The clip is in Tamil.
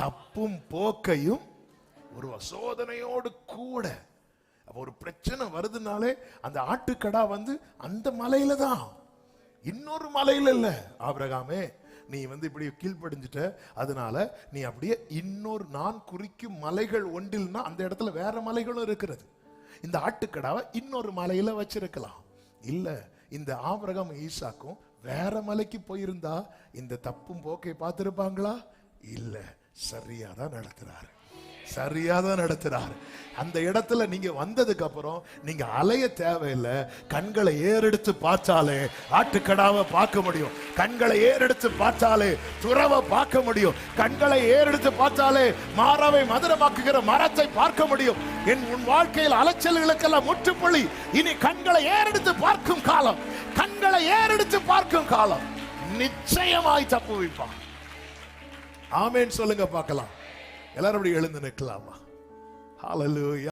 தப்பும் போக்கையும் ஒரு சோதனையோடு கூட. ஒரு பிரச்சனை வருதுனாலே அந்த ஆட்டுக்கடா அந்த மலையில தான், இன்னொரு மலையில இல்ல. ஆபிரகாமே, நீ இப்படி கீழ்ப்படிஞ்சிட்ட, அதனால நீ அப்படியே இன்னொரு நான் குறிக்கும் மலைகள் ஒன்றில்னா அந்த இடத்துல வேற மலைகளும் இருக்கிறது. இந்த ஆட்டுக்கடாவை இன்னொரு மலையில வச்சிருக்கலாம். இல்ல, இந்த ஆபிரகாம் ஈசாக்கும் வேற மலைக்கு போயிருந்தா இந்த தப்பும் போக்கை பார்த்திருப்பாங்களா? இல்ல, சரியாதான் நடத்துறாரு, சரியாதான் நடத்துறாரு. அந்த இடத்துல நீங்க வந்ததுக்கு அப்புறம் நீங்க அலைய தேவையில்லை. கண்களை ஏறெடுத்து பார்த்தாலே ஆட்டுக்கடாவை பார்க்க முடியும். கண்களை ஏறெடுத்து பார்த்தாலே துறவை பார்க்க முடியும். கண்களை ஏறெடுத்து பார்த்தாலே மாறாவை மதுரமாக்குகிற மரத்தை பார்க்க முடியும். உன் வாழ்க்கையில் அலைச்சல்களுக்கெல்லாம் முற்றுப்புள்ளி. இனி கண்களை ஏறெடுத்து பார்க்கும் காலம், கண்களை ஏறெடுத்து பார்க்கும் காலம். நிச்சயமாய் தப்பு வைப்பான். ஆமேன் சொல்லுங்க பார்க்கலாம். எல்லாரும் எழுந்து நிற்கலாமா? ஹல்லேலூயா.